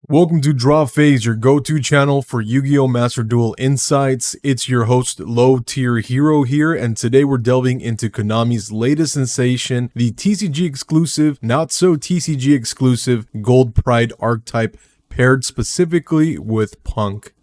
Welcome to Draw Phase, your go-to channel for Yu-Gi-Oh! Master Duel insights. It's your host, lowtierhero here, and today we're delving into Konami's latest sensation, the TCG exclusive, not so TCG exclusive, Gold Pride archetype paired specifically with Punk.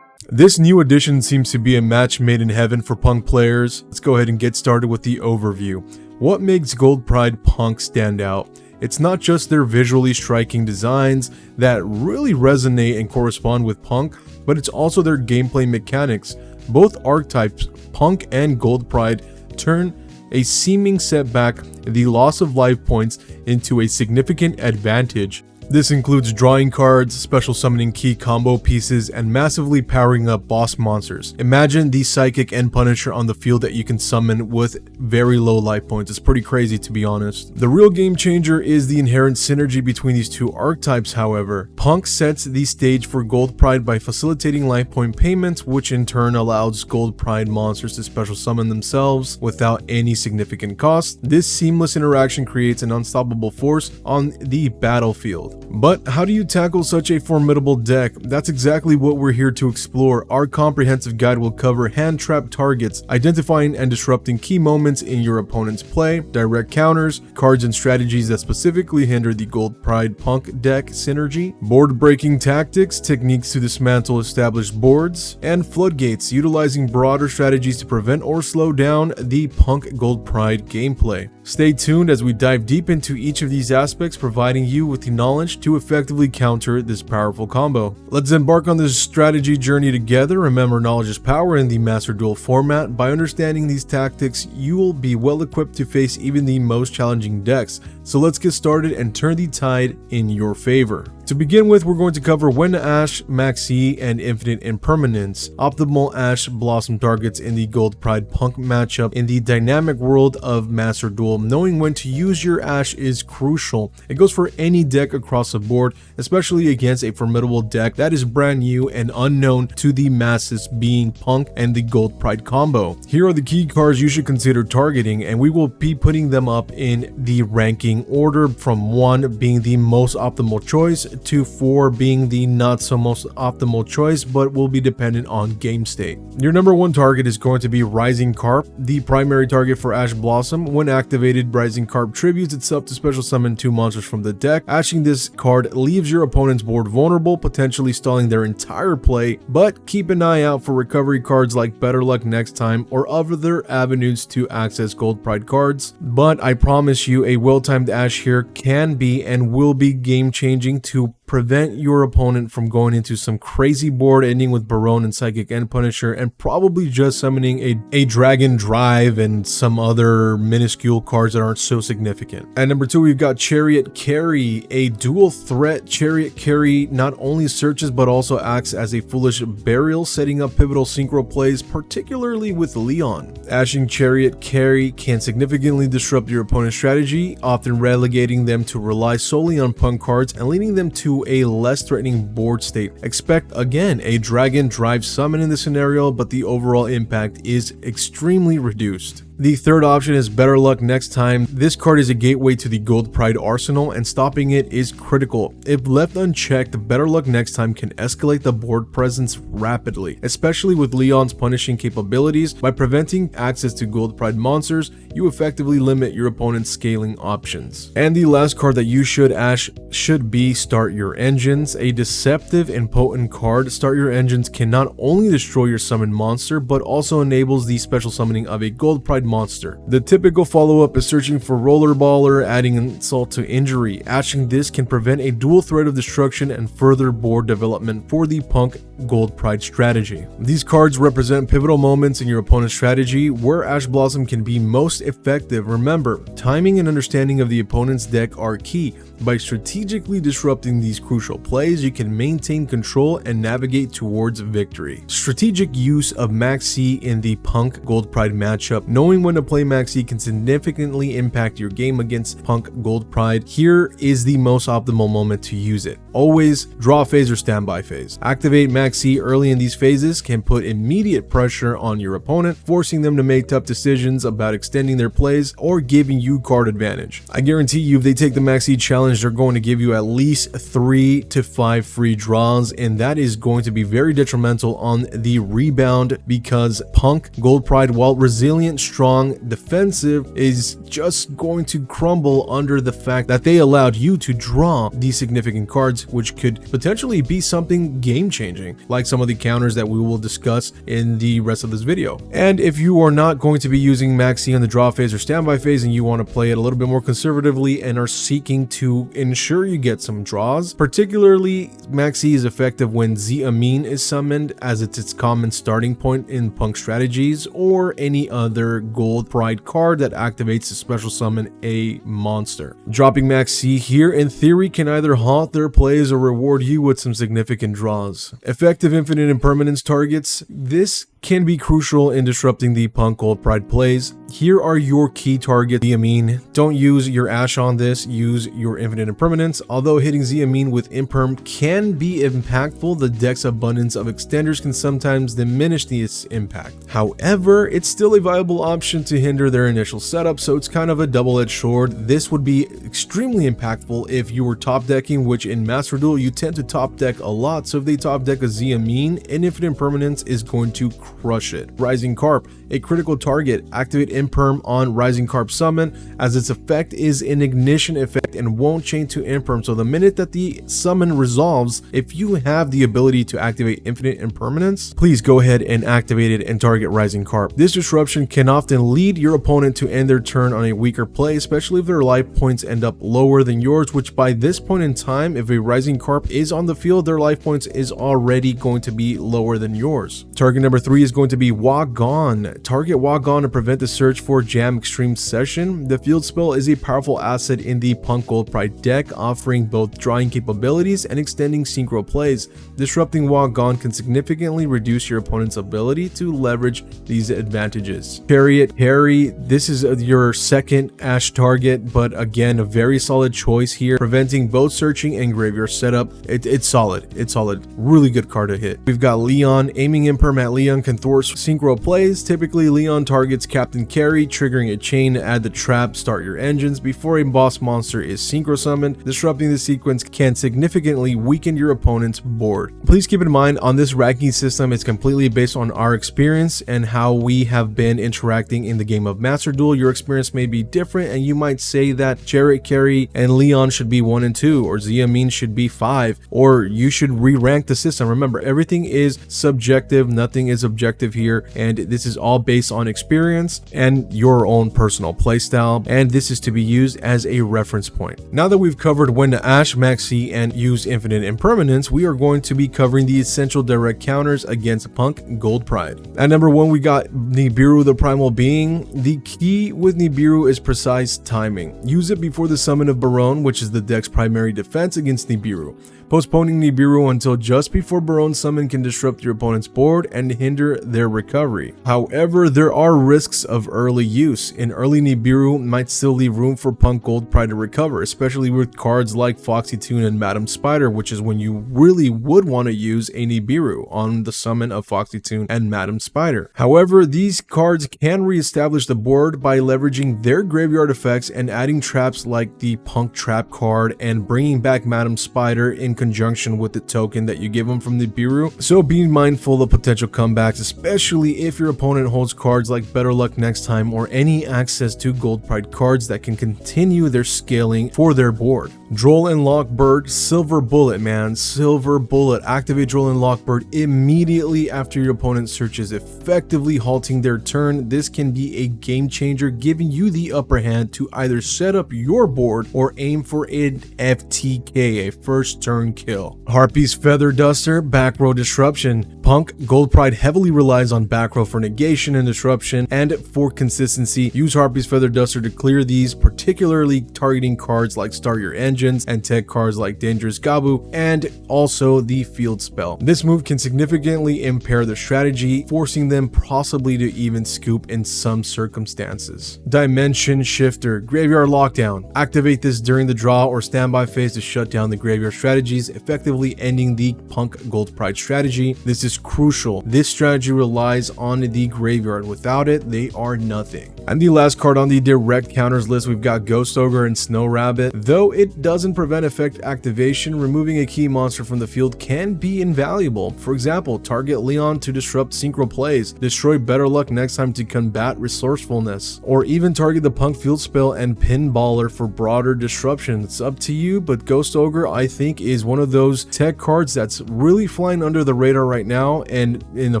This new edition seems to be a match made in heaven for Punk players. Let's go ahead and get started with the overview. What makes Gold Pride Punk stand out? It's not just their visually striking designs that really resonate and correspond with Punk, but it's also their gameplay mechanics. Both archetypes, Punk and Gold Pride, turn a seeming setback, the loss of life points, into a significant advantage. This includes drawing cards, special summoning key combo pieces, and massively powering up boss monsters. Imagine the Psychic and Punisher on the field that you can summon with very low life points. It's pretty crazy, to be honest. The real game changer is the inherent synergy between these two archetypes, however. Punk sets the stage for Gold Pride by facilitating life point payments, which in turn allows Gold Pride monsters to special summon themselves without any significant cost. This seamless interaction creates an unstoppable force on the battlefield. But how do you tackle such a formidable deck? That's exactly what we're here to explore. Our comprehensive guide will cover hand-trapped targets, identifying and disrupting key moments in your opponent's play, direct counters, cards and strategies that specifically hinder the Gold Pride Punk deck synergy, board-breaking tactics, techniques to dismantle established boards, and Floodgates, utilizing broader strategies to prevent or slow down the Punk Gold Pride gameplay. Stay tuned as we dive deep into each of these aspects, providing you with the knowledge to effectively counter this powerful combo. Let's embark on this strategy journey together. Remember, knowledge is power in the Master Duel format. By understanding these tactics, you will be well equipped to face even the most challenging decks. So let's get started and turn the tide in your favor. To begin with, we're going to cover when to Ash, Maxx C and Infinite Impermanence, optimal Ash Blossom targets in the Gold Pride Punk matchup in the dynamic world of Master Duel. Knowing when to use your Ash is crucial. It goes for any deck across the board, especially against a formidable deck that is brand new and unknown to the masses, being Punk and the Gold Pride combo. Here are the key cards you should consider targeting, and we will be putting them up in the ranking order, from 1 being the most optimal choice to 4 being the not so most optimal choice, but will be dependent on game state. Your number 1 target is going to be Rising Carp, the primary target for Ash Blossom. When activated, Rising Carp tributes itself to special summon 2 monsters from the deck. Ashing this card leaves your opponent's board vulnerable, potentially stalling their entire play, but keep an eye out for recovery cards like Better Luck Next Time or other avenues to access Gold Pride cards. But I promise you, a well-timed Ash here can be and will be game-changing to prevent your opponent from going into some crazy board ending with Barone and Psychic and Punisher, and probably just summoning a Dragon Drive and some other minuscule cards that aren't so significant. At number 2, we've got Chariot Carry, a dual threat. Chariot Carry not only searches but also acts as a foolish burial, setting up pivotal synchro plays, particularly with Leon. Ashing Chariot Carry can significantly disrupt your opponent's strategy, often relegating them to rely solely on Punk cards and leading them to a less threatening board state. Expect again a Dragon Drive summon in this scenario, but the overall impact is extremely reduced. The third option is Better Luck Next Time. This card is a gateway to the Gold Pride arsenal, and stopping it is critical. If left unchecked, Better Luck Next Time can escalate the board presence rapidly, especially with Leon's punishing capabilities. By preventing access to Gold Pride monsters, you effectively limit your opponent's scaling options. And the last card that you should ash should be Start Your Engines, a deceptive and potent card. Start Your Engines can not only destroy your summoned monster, but also enables the special summoning of a Gold Pride monster. The typical follow-up is searching for Rollerballer, adding insult to injury. Ashing this can prevent a dual threat of destruction and further board development for the Punk Gold Pride strategy. These cards represent pivotal moments in your opponent's strategy where Ash Blossom can be most effective. Remember, timing and understanding of the opponent's deck are key. By strategically disrupting these crucial plays, you can maintain control and navigate towards victory. Strategic use of Maxx C in the Punk Gold Pride matchup. Knowing when to play Maxx C can significantly impact your game against Punk Gold Pride. Here is the most optimal moment to use it. Always draw phase or standby phase. Activate Maxx C early in these phases can put immediate pressure on your opponent, forcing them to make tough decisions about extending their plays or giving you card advantage. I guarantee you, if they take the Maxx C challenge challenge, they're going to give you at least 3 to 5 free draws, and that is going to be very detrimental on the rebound, because Punk Gold Pride, while resilient, strong, defensive, is just going to crumble under the fact that they allowed you to draw these significant cards, which could potentially be something game-changing, like some of the counters that we will discuss in the rest of this video. And if you are not going to be using Maxx C on the draw phase or standby phase, and you want to play it a little bit more conservatively and are seeking to ensure you get some draws, particularly Maxx C is effective when Amine is summoned, as it's its common starting point in Punk strategies, or any other Gold Pride card that activates to special summon a monster. Dropping Maxx C here in theory can either haunt their plays or reward you with some significant draws. Effective infinite impermanence targets. This can be crucial in disrupting the Punk Gold Pride plays. Here are your key targets. Amine. Don't use your Ash on this, use your infinite impermanence. Although hitting Amine with Imperm can be impactful, the deck's abundance of extenders can sometimes diminish its impact. However, it's still a viable option to hinder their initial setup, so it's kind of a double-edged sword. This would be extremely impactful if you were top decking, which in Master Duel you tend to top deck a lot, so if they top deck a Amine, an infinite impermanence is going to crush it. Rising Carp, a critical target. Activate Imperm on Rising Carp summon, as its effect is an ignition effect and won't chain to Imperm, so the minute that the summon resolves, if you have the ability to activate infinite impermanence, please go ahead and activate it and target Rising Carp. This disruption can often lead your opponent to end their turn on a weaker play, especially if their life points end up lower than yours, which by this point in time, if a Rising Carp is on the field, their life points is already going to be lower than yours. Target number 3 is going to be Wagon. Target Wagon to prevent the search for Jam Extreme Session. The field spell is a powerful asset in the Punk Gold Pride deck, offering both drawing capabilities and extending synchro plays. Disrupting Wagon can significantly reduce your opponent's ability to leverage these advantages. Chariot Harry, this is your second Ash target, but again, a very solid choice here, preventing both searching and graveyard setup. It's solid. It's solid. Really good card to hit. We've got Leon. Aiming Imperm at Leon can thwart synchro plays. Typically, Leon targets Captain Carry, triggering a chain to add the trap, start your engines before a boss monster is synchro summoned. Disrupting the sequence can significantly weaken your opponent's board. Please keep in mind, on this ranking system, it's completely based on our experience and how we have been interacting in the game of Master Duel. Your experience may be different, and you might say that Chariot Carry and Leon should be 1 and 2, or Amine should be 5, or you should re-rank the system. Remember, everything is subjective, nothing is objective here, and this is all based on experience and your own personal playstyle, and this is to be used as a reference point. Now that we've covered when to Ash, Maxx C, and use infinite impermanence, we are going to be covering the essential direct counters against Punk Gold Pride. At number 1, we got Nibiru the Primal Being. The key with Nibiru is precise timing. Use it before the summon of Baronne, which is the deck's primary defense against Nibiru. Postponing Nibiru until just before Baronne's summon can disrupt your opponent's board and hinder their recovery. However, there are risks of early use. An early Nibiru might still leave room for Punk Gold Pride to recover, especially with cards like Foxy Toon and Madam Spider, which is when you really would want to use a Nibiru on the summon of Foxy Toon and Madam Spider. However, these cards can re-establish the board by leveraging their graveyard effects and adding traps like the Punk Trap card and bringing back Madam Spider in conjunction with the token that you give them from Nibiru. So be mindful of potential comebacks, especially if your opponent holds cards like Better Luck Next Time or any access to Gold Pride cards that can continue their scaling for their board. Droll and Lockbird, Silver Bullet, man. Silver Bullet. Activate Droll and Lockbird immediately after your opponent searches, effectively halting their turn. This can be a game changer, giving you the upper hand to either set up your board or aim for an FTK, a first turn kill. Harpy's Feather Duster, Back Row Disruption. Punk Gold Pride heavily relies on back row for negation and disruption, and for consistency, use Harpy's Feather Duster to clear these, particularly targeting cards like Start Your Engines and tech cards like Dangerous Gabu, and also the field spell. This move can significantly impair their strategy, forcing them possibly to even scoop in some circumstances. Dimension Shifter, Graveyard Lockdown. Activate this during the draw or standby phase to shut down the graveyard strategies, effectively ending the Punk Gold Pride strategy. This is crucial. This strategy relies on the graveyard. Without it, they are nothing. And the last card on the direct counters list, we've got Ghost Ogre and Snow Rabbit. Though it doesn't prevent effect activation, removing a key monster from the field can be invaluable. For example, target Leon to disrupt synchro plays, destroy Better Luck next time to combat resourcefulness, or even target the Punk Field spell and Pinballer for broader disruption. It's up to you, but Ghost Ogre, I think, is one of those tech cards that's really flying under the radar right now, and in a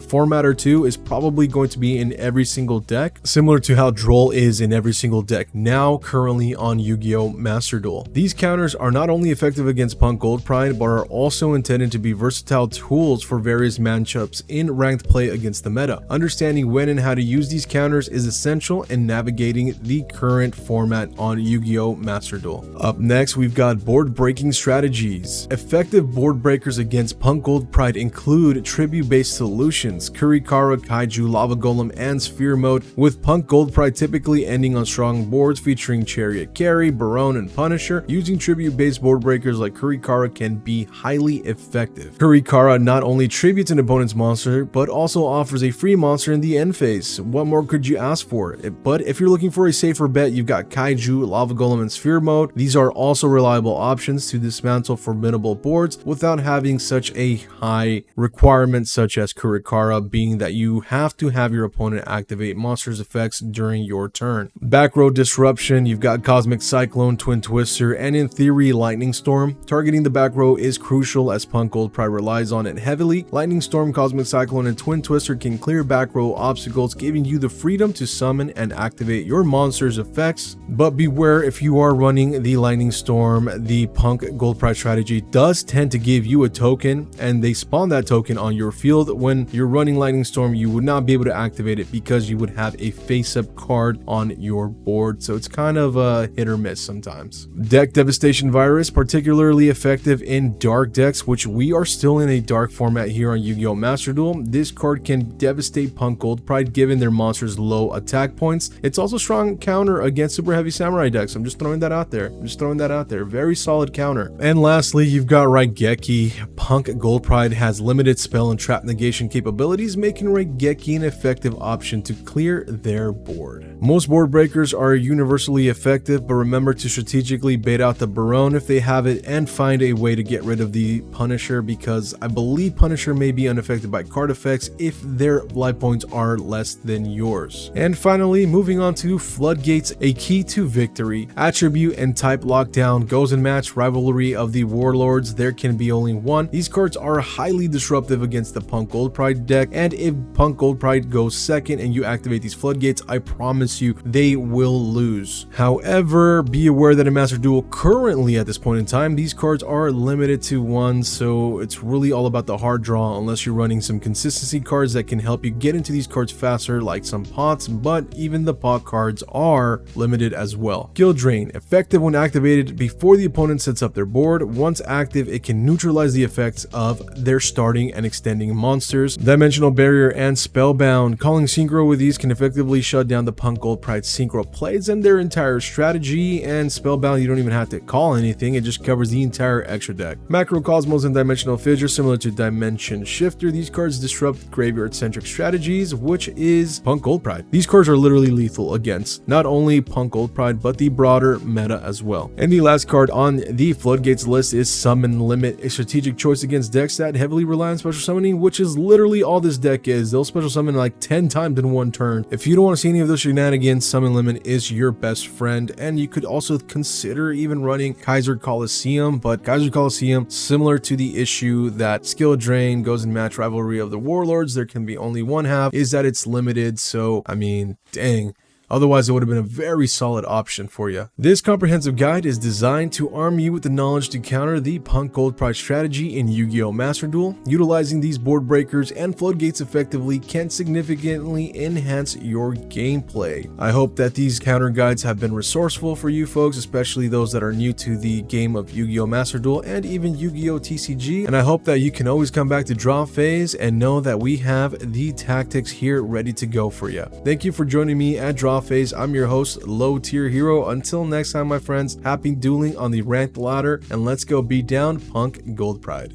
format or two is probably going to be in every single deck, similar to how Duel is in every single deck now currently on Yu-Gi-Oh! Master Duel. These counters are not only effective against Punk Gold Pride, but are also intended to be versatile tools for various matchups in ranked play against the meta. Understanding when and how to use these counters is essential in navigating the current format on Yu-Gi-Oh! Master Duel. Up next, we've got board breaking strategies. Effective board breakers against Punk Gold Pride include tribute-based solutions, Kurikara, Kaiju, Lava Golem, and Sphere Mode, with Punk Gold Pride typically ending on strong boards featuring Chariot Carry, Barone, and Punisher. Using tribute-based board breakers like Kurikara can be highly effective. Kurikara not only tributes an opponent's monster, but also offers a free monster in the end phase. What more could you ask for? But if you're looking for a safer bet, you've got Kaiju, Lava Golem, and Sphere Mode. These are also reliable options to dismantle formidable boards without having such a high requirement such as Kurikara, being that you have to have your opponent activate monsters effects during your turn. Back row disruption, you've got Cosmic Cyclone, Twin Twister, and in theory Lightning Storm. Targeting the back row is crucial as Punk Gold Pride relies on it heavily. Lightning Storm, Cosmic Cyclone, and Twin Twister can clear back row obstacles, giving you the freedom to summon and activate your monster's effects. But beware, if you are running the Lightning Storm, the Punk Gold Pride strategy does tend to give you a token, and they spawn that token on your field. When you're running Lightning Storm, you would not be able to activate it because you would have a face-up card on your board, so it's kind of a hit or miss sometimes. Deck Devastation Virus, particularly effective in dark decks, which we are still in a dark format here on Yu-Gi-Oh! Master Duel. This card can devastate Punk Gold Pride given their monster's low attack points. It's also a strong counter against Super Heavy Samurai decks. I'm just throwing that out there. Very solid counter. And lastly, you've got Raigeki. Punk Gold Pride has limited spell and trap negation capabilities, making Raigeki an effective option to clear their board. Most board breakers are universally effective, but remember to strategically bait out the Barone if they have it and find a way to get rid of the Punisher, because I believe Punisher may be unaffected by card effects if their life points are less than yours. And finally, moving on to Floodgates, a key to victory. Attribute and type lockdown, goes and match, rivalry of the warlords, there can be only one. These cards are highly disruptive against the Punk Gold Pride deck, and if Punk Gold Pride goes second and you activate these Floodgates, I promise you they will lose. However, be aware that in Master Duel currently at this point in time, these cards are limited to one, so it's really all about the hard draw unless you're running some consistency cards that can help you get into these cards faster, like some pots, but even the pot cards are limited as well. Skill Drain, effective when activated before the opponent sets up their board. Once active, it can neutralize the effects of their starting and extending monsters. Dimensional Barrier and Spellbound, calling Synchro with these can effectively shut down the Punk Gold Pride Synchro plays and their entire strategy, and Spellbound you don't even have to call anything, it just covers the entire extra deck. Macrocosmos and Dimensional Fissure, similar to Dimension Shifter, these cards disrupt graveyard-centric strategies, which is Punk Gold Pride. These cards are literally lethal against not only Punk Gold Pride, but the broader meta as well. And the last card on the Floodgates list is Summon Limit, a strategic choice against decks that heavily rely on special summoning, which is literally all this deck is. They'll special summon like 10 times in one turn. If you don't want to see any of those shenanigans, Summon Limit is your best friend, and you could also consider even running Kaiser Coliseum, but Kaiser Coliseum, similar to the issue that Skill Drain, goes and match, rivalry of the warlords, there can be only one half, is that it's limited, so I mean, dang. Otherwise, it would have been a very solid option for you. This comprehensive guide is designed to arm you with the knowledge to counter the Punk Gold Pride strategy in Yu-Gi-Oh! Master Duel. Utilizing these board breakers and Floodgates effectively can significantly enhance your gameplay. I hope that these counter guides have been resourceful for you folks, especially those that are new to the game of Yu-Gi-Oh! Master Duel and even Yu-Gi-Oh! TCG. And I hope that you can always come back to draw phase and know that we have the tactics here ready to go for you. Thank you for joining me at Draw Phase. I'm your host, Low Tier Hero. Until next time, my friends, happy dueling on the ranked ladder, and let's go beat down Punk Gold Pride.